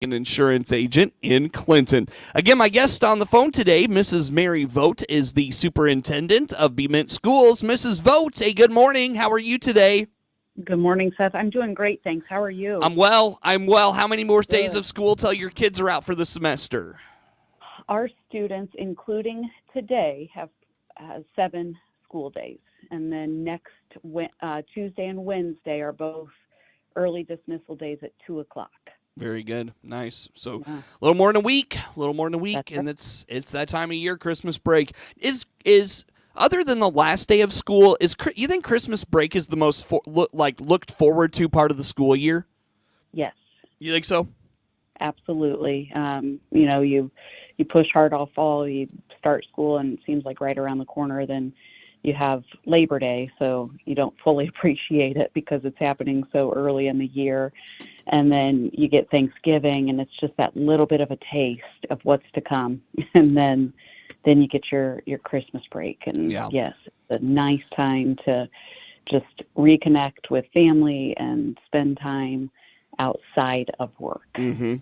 an insurance agent in Clinton. Again, my guest on the phone today, Mrs. Mary Vogt, is the superintendent of Bement Schools. Mrs. Vogt, hey, good morning. How are you today? Good morning, Seth. I'm doing great, thanks. How are you? I'm well. I'm well. How many more days Good. of school till your kids are out for the semester? Our students, including today, have 7 school days. And then next Tuesday and Wednesday are both early dismissal days at 2 o'clock. Very good. Nice. So Yeah, a little more than a week, a little more than a that's week, right. and it's that time of year, Christmas break. Is other than the last day of school, you think Christmas break is the most looked forward to part of the school year? Yes, You think so? absolutely. You push hard all fall, you start school, and it seems like right around the corner, then you have Labor Day, so you don't fully appreciate it because it's happening so early in the year. And then you get Thanksgiving, and it's just that little bit of a taste of what's to come. And then you get your Christmas break. And Yeah. yes, it's a nice time to just reconnect with family and spend time outside of work. Mm-hmm.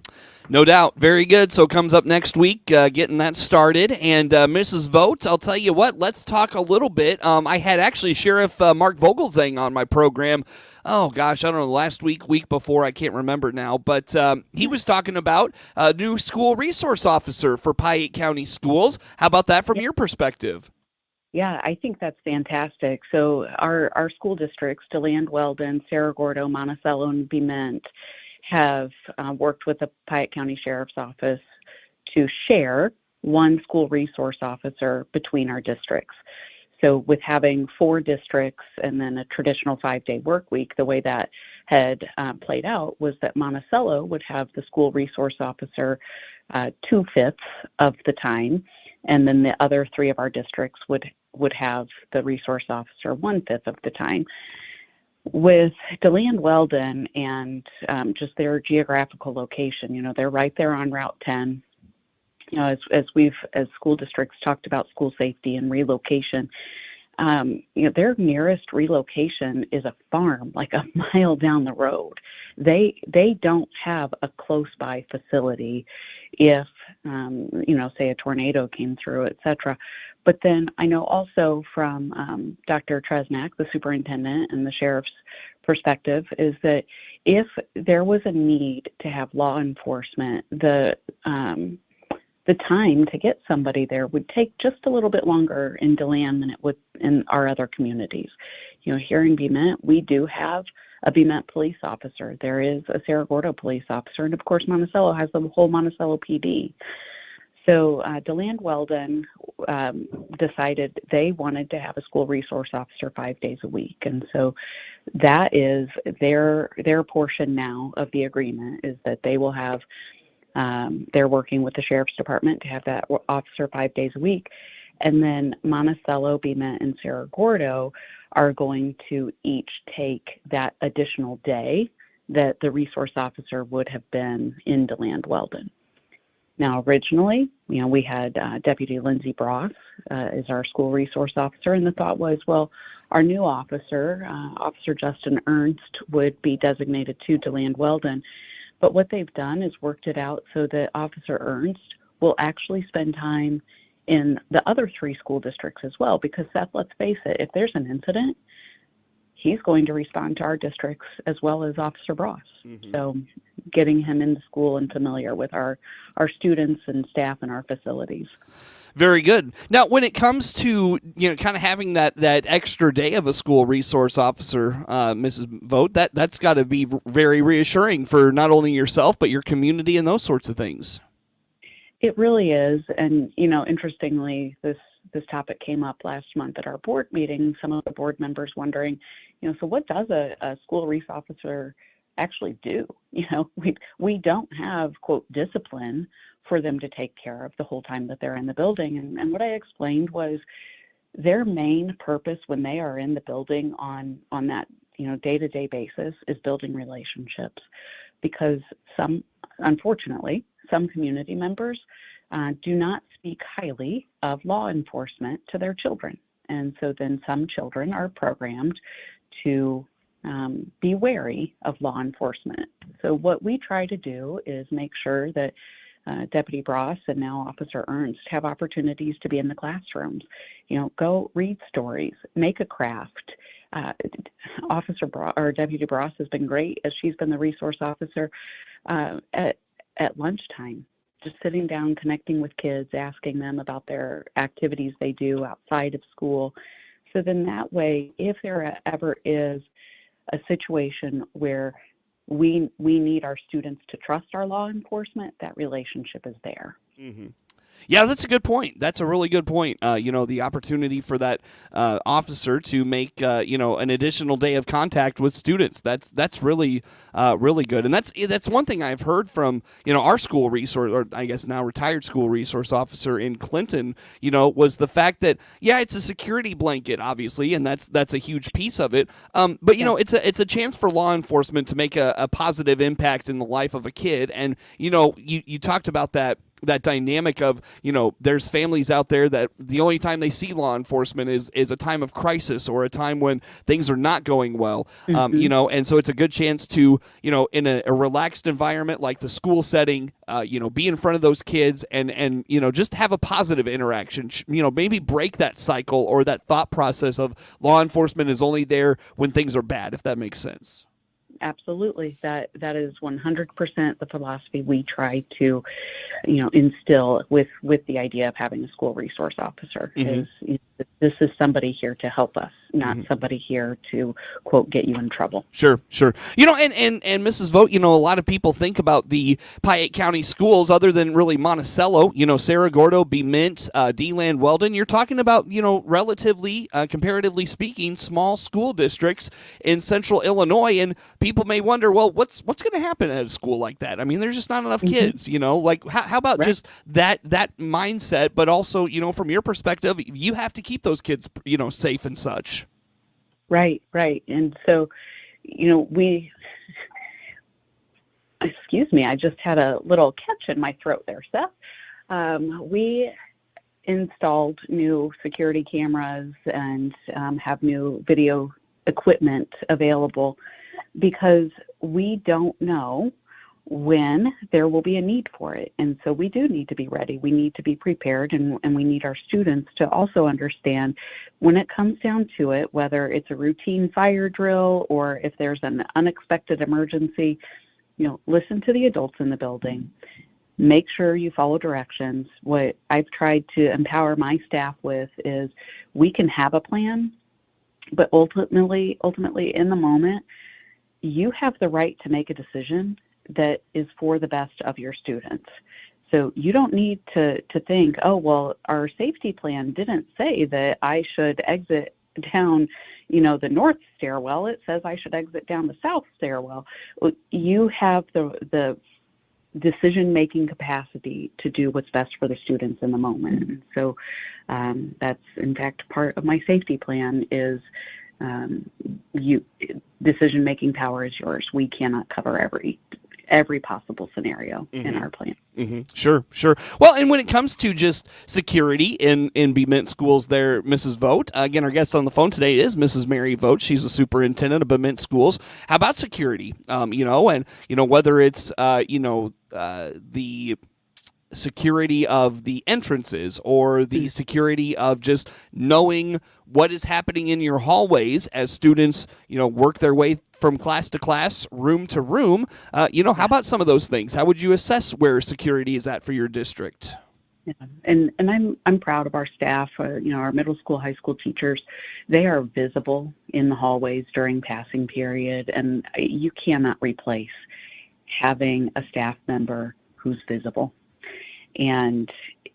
No doubt. Very good. So comes up next week, getting that started. And Mrs. Vogt, I'll tell you what, let's talk a little bit. I had actually Sheriff Mark Vogelzang on my program. Oh, gosh, I don't know, last week before, I can't remember now. But he was talking about a new school resource officer for Piatt County Schools. How about that from your perspective? Yeah, I think that's fantastic. So our school districts, DeLand, Weldon, Cerro Gordo, Monticello, and Bement, have worked with the Piatt County Sheriff's Office to share one school resource officer between our districts. So with having 4 districts and then a traditional 5-day work week, the way that had played out was that Monticello would have the school resource officer 2/5 of the time, and then the other 3 of our districts would have the resource officer 1/5 of the time. With DeLand Weldon and just their geographical location, they're right there on Route 10. As school districts talked about school safety and relocation, their nearest relocation is a farm like a mile down the road. They don't have a close by facility if say a tornado came through, etc. But then I know also from Dr. Tresnak, the superintendent, and the sheriff's perspective is that if there was a need to have law enforcement, the time to get somebody there would take just a little bit longer in DeLand than it would in our other communities. Here in Bement, we do have a Bement police officer. There is a Cerro Gordo police officer, and of course Monticello has the whole Monticello PD. So DeLand Weldon decided they wanted to have a school resource officer 5 days a week, and so that is their portion now of the agreement is that they will have. They're working with the sheriff's department to have that officer 5 days a week. And then Monticello, Bement, and Cerro Gordo are going to each take that additional day that the resource officer would have been in DeLand Weldon. Now, originally, we had Deputy Lindsay Bross as our school resource officer, and the thought was, well, our new officer, Officer Justin Ernst, would be designated to DeLand Weldon. But what they've done is worked it out so that Officer Ernst will actually spend time in the other 3 school districts as well, because Seth, let's face it, if there's an incident, he's going to respond to our districts as well as Officer Bross. Mm-hmm. So getting him into school and familiar with our students and staff and our facilities. Very good. Now, when it comes to kind of having that extra day of a school resource officer, Mrs. Vogt, that's got to be very reassuring for not only yourself but your community and those sorts of things. It really is, and interestingly, this topic came up last month at our board meeting. Some of the board members wondering, so what does a school resource officer actually do? We don't have, quote, discipline for them to take care of the whole time that they're in the building. And what I explained was their main purpose when they are in the building on that day-to-day basis is building relationships, because unfortunately, some community members do not speak highly of law enforcement to their children. And so then some children are programmed to be wary of law enforcement. So what we try to do is make sure that Deputy Bross and now Officer Ernst have opportunities to be in the classrooms. Go read stories, make a craft. Deputy Bross has been great as she's been the resource officer at lunchtime, just sitting down, connecting with kids, asking them about their activities they do outside of school. So then that way, if there ever is a situation where we need our students to trust our law enforcement, that relationship is there. Mm-hmm. Yeah, that's a good point. That's a really good point. The opportunity for that officer to make an additional day of contact with students. That's really really good. And that's one thing I've heard from our school resource, or I guess now retired school resource officer in Clinton. Was the fact that it's a security blanket, obviously, and that's a huge piece of it. But it's a chance for law enforcement to make a positive impact in the life of a kid. And you talked about that dynamic of, there's families out there that the only time they see law enforcement is a time of crisis or a time when things are not going well. Mm-hmm. And so it's a good chance to, in a relaxed environment like the school setting, be in front of those kids and just have a positive interaction, maybe break that cycle or that thought process of law enforcement is only there when things are bad, if that makes sense. Absolutely. That is 100% the philosophy we try to, instill with the idea of having a school resource officer. Mm-hmm. Is this is somebody here to help us, not somebody here to, quote, get you in trouble. Sure. And Mrs. Vogt, a lot of people think about the Piatt County schools other than really Monticello, Cerro Gordo, Bement, DeLand, Weldon. You're talking about, relatively, comparatively speaking, small school districts in central Illinois. And people may wonder, well, what's going to happen at a school like that? I mean, there's just not enough kids, how about just that mindset, but also, from your perspective, you have to keep those kids, safe and such. Right. And so, excuse me, I just had a little catch in my throat there, Seth. We installed new security cameras and have new video equipment available because we don't know when there will be a need for it. And so we do need to be ready. We need to be prepared, and we need our students to also understand when it comes down to it, whether it's a routine fire drill or if there's an unexpected emergency, listen to the adults in the building. Make sure you follow directions. What I've tried to empower my staff with is we can have a plan, but ultimately in the moment, you have the right to make a decision that is for the best of your students. So you don't need to think, oh, well, our safety plan didn't say that I should exit down, the north stairwell. It says I should exit down the south stairwell. You have the decision-making capacity to do what's best for the students in the moment. So that's, in fact, part of my safety plan is decision-making power is yours. We cannot cover every possible scenario in our plan. Mm-hmm. Sure. Well, and when it comes to just security in Bement schools there, Mrs. Vogt, again, our guest on the phone today is Mrs. Mary Vogt. She's the superintendent of Bement schools. How about security? Whether it's, the security of the entrances or the security of just knowing what is happening in your hallways as students, work their way from class to class, room to room. How about some of those things? How would you assess where security is at for your district? Yeah. And I'm proud of our staff, our middle school, high school teachers. They are visible in the hallways during passing period, and you cannot replace having a staff member who's visible. And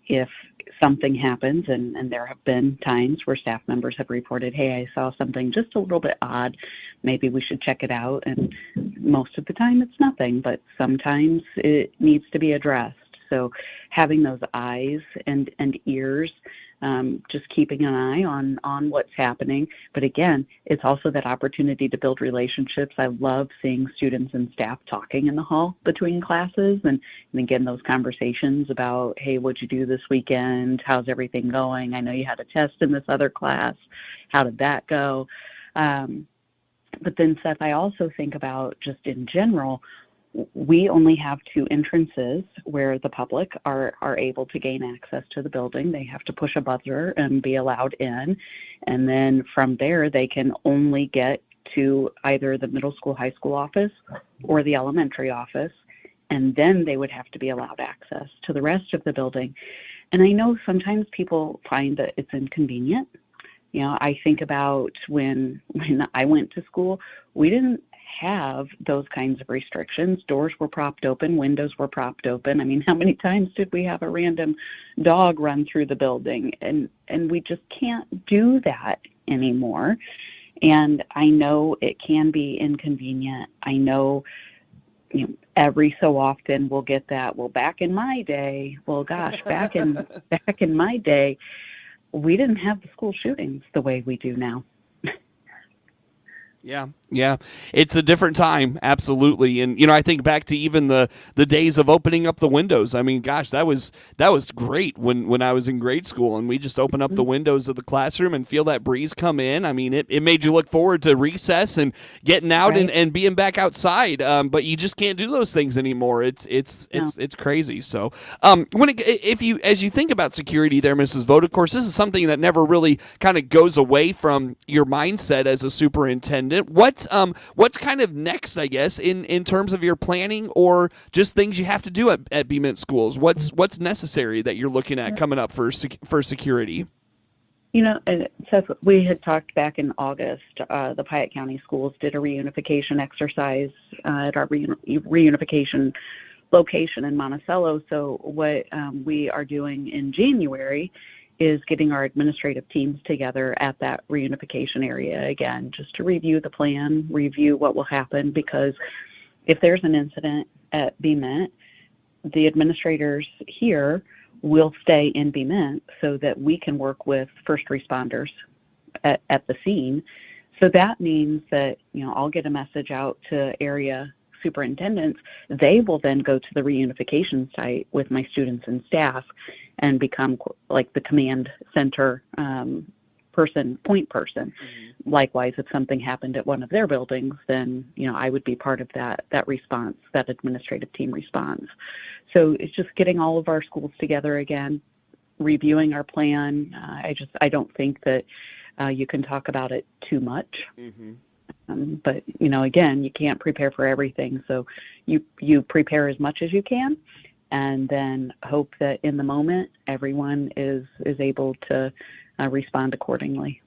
if something happens, and there have been times where staff members have reported, hey, I saw something just a little bit odd, maybe we should check it out. And most of the time it's nothing, but sometimes it needs to be addressed. So having those eyes and ears, just keeping an eye on what's happening. But again, it's also that opportunity to build relationships. I love seeing students and staff talking in the hall between classes, and again, those conversations about, hey, what'd you do this weekend? How's everything going? I know you had a test in this other class. How did that go? But then, Seth, I also think about just in general, we only have 2 entrances where the public are able to gain access to the building. They have to push a buzzer and be allowed in. And then from there, they can only get to either the middle school, high school office or the elementary office. And then they would have to be allowed access to the rest of the building. And I know sometimes people find that it's inconvenient. I think about when I went to school, we didn't have those kinds of restrictions. Doors were propped open, windows were propped open. I mean, how many times did we have a random dog run through the building? And we just can't do that anymore. And I know it can be inconvenient. I know, every so often we'll get that, well, back in my day, well, gosh, back in my day, we didn't have the school shootings the way we do now. Yeah. It's a different time, absolutely. And I think back to even the days of opening up the windows. I mean, gosh, that was great when I was in grade school, and we just open up the windows of the classroom and feel that breeze come in. I mean, it made you look forward to recess and getting out and being back outside. But you just can't do those things anymore. It's crazy. So as you think about security there, Mrs. Vogt, of course, this is something that never really kind of goes away from your mindset as a superintendent. What's kind of next, I guess, in terms of your planning or just things you have to do at Bement schools? What's necessary that you're looking at coming up for security? Seth, we had talked back in August. The Piatt County schools did a reunification exercise at our reunification location in Monticello. So what we are doing in January is getting our administrative teams together at that reunification area again, just to review the plan, review what will happen, because if there's an incident at Bement, the administrators here will stay in Bement so that we can work with first responders at the scene. So that means that, I'll get a message out to area superintendents. They will then go to the reunification site with my students and staff and become like the command center point person. Mm-hmm. Likewise, if something happened at one of their buildings, then I would be part of that response, that administrative team response. So it's just getting all of our schools together again, reviewing our plan. I don't think that you can talk about it too much. Mm-hmm. But again, you can't prepare for everything. So you prepare as much as you can, and then hope that in the moment everyone is able to respond accordingly.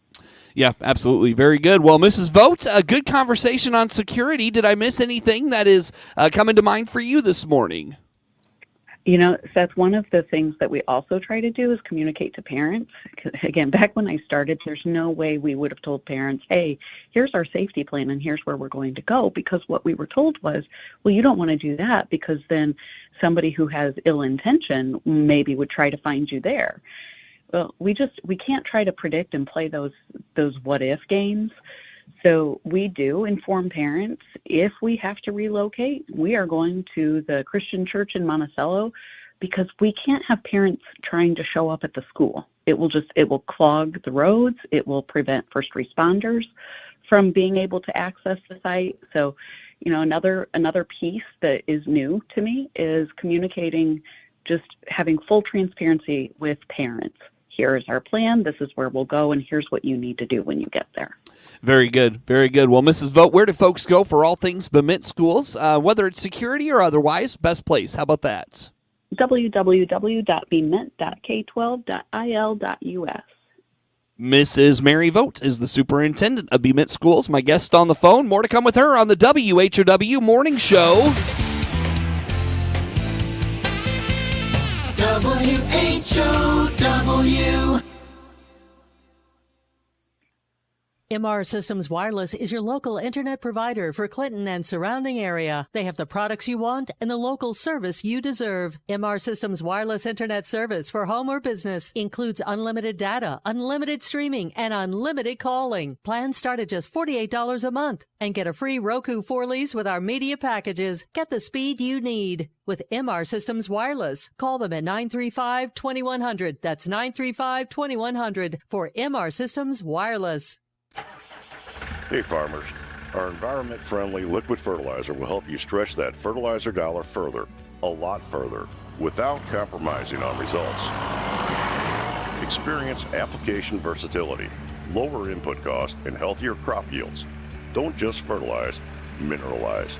Yeah, absolutely. Very good. Well, Mrs. Vogt, a good conversation on security. Did I miss anything that is coming to mind for you this morning? Seth, one of the things that we also try to do is communicate to parents. Again, back when I started, there's no way we would have told parents, hey, here's our safety plan and here's where we're going to go, because what we were told was, well, you don't want to do that because then somebody who has ill intention maybe would try to find you there. Well, we can't try to predict and play those what if games. So we do inform parents, if we have to relocate, we are going to the Christian church in Monticello, because we can't have parents trying to show up at the school. It will clog the roads. It will prevent first responders from being able to access the site. So, another piece that is new to me is communicating, just having full transparency with parents. Here's our plan, this is where we'll go, and here's what you need to do when you get there. Very good, very good. Well, Mrs. Vogt, where do folks go for all things Bement schools, whether it's security or otherwise? Best place, how about that? www.bement.k12.il.us. Mrs. Mary Vogt is the superintendent of Bement schools. My guest on the phone. More to come with her on the WHOW Morning Show. WHOW. MR Systems Wireless is your local internet provider for Clinton and surrounding area. They have the products you want and the local service you deserve. MR Systems Wireless Internet service for home or business includes unlimited data, unlimited streaming, and unlimited calling. Plans start at just $48 a month and get a free Roku 4 lease with our media packages. Get the speed you need with MR Systems Wireless. Call them at 935-2100. That's 935-2100 for MR Systems Wireless. Hey farmers, Our environment-friendly liquid fertilizer will help you stretch that fertilizer dollar further, a lot further, without compromising on results. Experience application versatility, lower input costs, and healthier crop yields. Don't just fertilize, mineralize.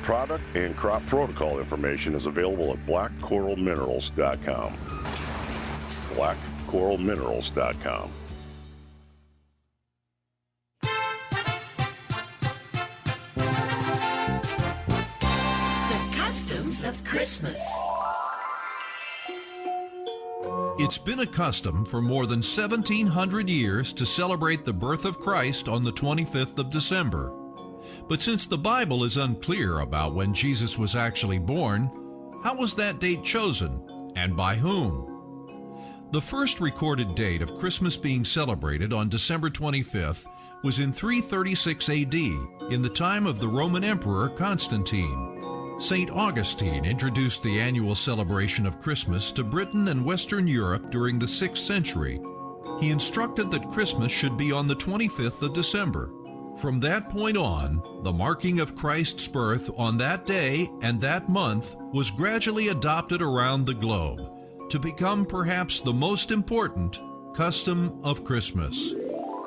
Product and crop protocol information is available at blackcoralminerals.com. blackcoralminerals.com. The customs of Christmas. It's been a custom for more than 1,700 years to celebrate the birth of Christ on the 25th of December. But since the Bible is unclear about when Jesus was actually born, how was that date chosen, and by whom? The first recorded date of Christmas being celebrated on December 25th was in 336 AD, in the time of the Roman Emperor Constantine. St. Augustine introduced the annual celebration of Christmas to Britain and Western Europe during the 6th century. He instructed that Christmas should be on the 25th of December. From that point on, the marking of Christ's birth on that day and that month was gradually adopted around the globe to become perhaps the most important custom of Christmas.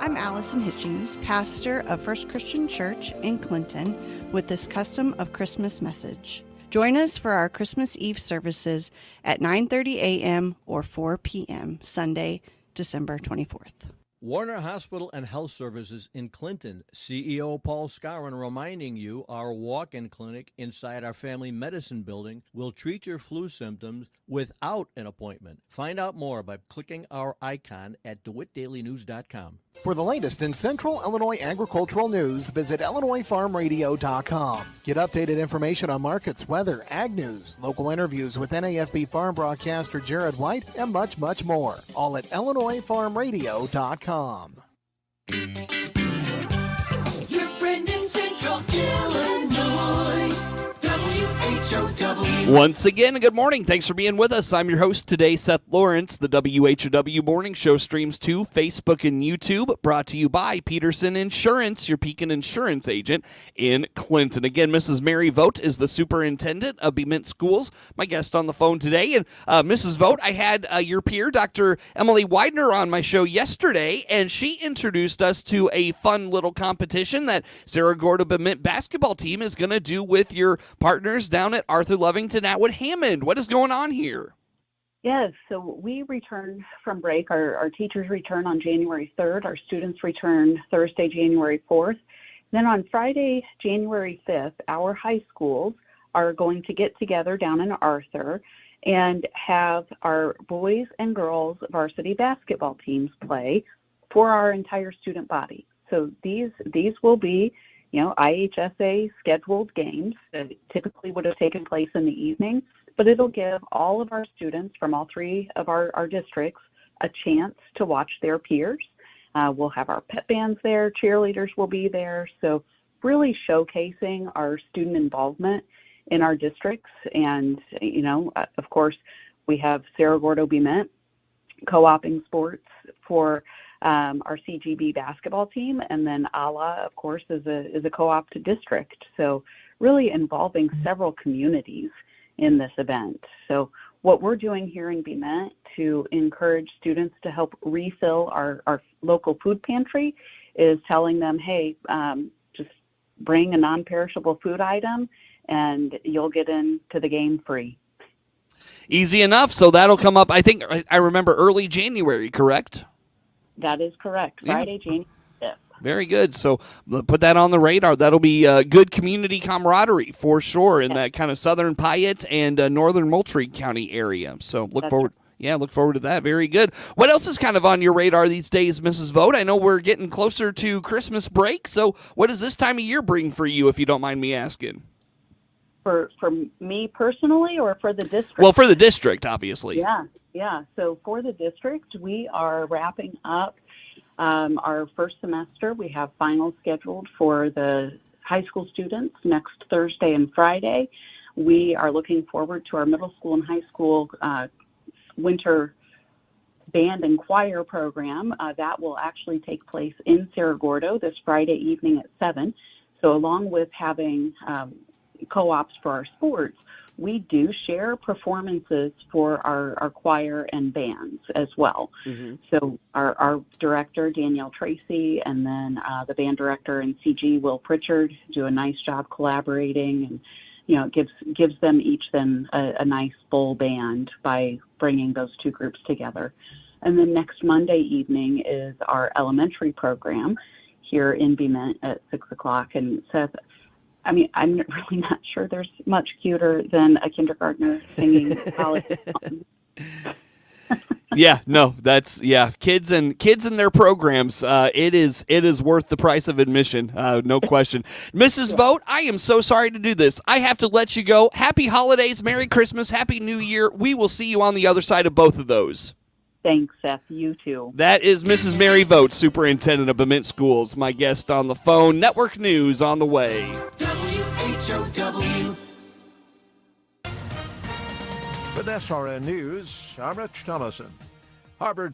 I'm Allison Hitchings, pastor of First Christian Church in Clinton, with this Custom of Christmas message. Join us for our Christmas Eve services at 9:30 a.m. or 4 p.m. Sunday, December 24th. Warner Hospital and Health Services in Clinton. CEO Paul Scarron reminding you our walk-in clinic inside our family medicine building will treat your flu symptoms without an appointment. Find out more by clicking our icon at DeWittDailyNews.com. For the latest in Central Illinois agricultural news, visit IllinoisFarmRadio.com. Get updated information on markets, weather, ag news, local interviews with NAFB farm broadcaster Jared White, and much, much more. All at IllinoisFarmRadio.com. Your friend in Central Illinois. WHOW. Once again, good morning. Thanks for being with us. I'm your host today, Seth Lawrence. The WHOW Morning Show streams to Facebook and YouTube, brought to you by Peterson Insurance, your Pekin Insurance agent in Clinton. Again, Mrs. Mary Vogt is the superintendent of Bement Schools, my guest on the phone today. And Mrs. Vogt, I had your peer, Dr. Emily Widener, on my show yesterday, and she introduced us to a fun little competition that Sarah Gordo Bement basketball team is going to do with your partners down at Arthur Lovington Atwood Hammond. What is going on here? Yes, so we return from break. Our teachers return on January 3rd. Our students return Thursday, January 4th. Then on Friday, January 5th, our high schools are going to get together down in Arthur and have our boys and girls varsity basketball teams play for our entire student body. So these will be, IHSA scheduled games that typically would have taken place in the evening, but it'll give all of our students from all three of our districts a chance to watch their peers. We'll have our pep bands there, cheerleaders will be there, so really showcasing our student involvement in our districts. And, of course, we have Sarah Gordo Bement co-oping sports for our CGB basketball team, and then ALA, of course, is a co-op to district. So really involving several communities in this event. So what we're doing here in Bement to encourage students to help refill our local food pantry is telling them, hey, just bring a non-perishable food item and you'll get into the game free. Easy enough. So that'll come up, I think, I remember early January, correct? That is correct. Friday, January 5th. Very good. So put that on the radar. That'll be good community camaraderie for sure in that kind of southern Piatt and northern Moultrie County area. So look forward to that. Very good. What else is kind of on your radar these days, Mrs. Vogt? I know we're getting closer to Christmas break. So what does this time of year bring for you, if you don't mind me asking? For me personally, or for the district? Well, for the district, obviously. Yeah. So for the district, we are wrapping up our first semester. We have finals scheduled for the high school students next Thursday and Friday. We are looking forward to our middle school and high school winter band and choir program. That will actually take place in Cerro Gordo this Friday evening at 7. So along with having co-ops for our sports, we do share performances for our choir and bands as well. Mm-hmm. So our director, Danielle Tracy, and then the band director in CG, Will Pritchard, do a nice job collaborating, and it gives them a nice full band by bringing those two groups together. And then next Monday evening is our elementary program here in Bement at 6 o'clock. And Seth, I'm really not sure there's much cuter than a kindergartner singing holiday songs. Yeah, no, that's kids and their programs. It is worth the price of admission, no question. Mrs. Vogt, I am so sorry to do this. I have to let you go. Happy holidays, Merry Christmas, Happy New Year. We will see you on the other side of both of those. Thanks, Seth. You too. That is Mrs. Mary Vogt, Superintendent of Bement Schools, my guest on the phone. Network News on the way. WHOW. With SRN News, I'm Rich Thomason. Harvard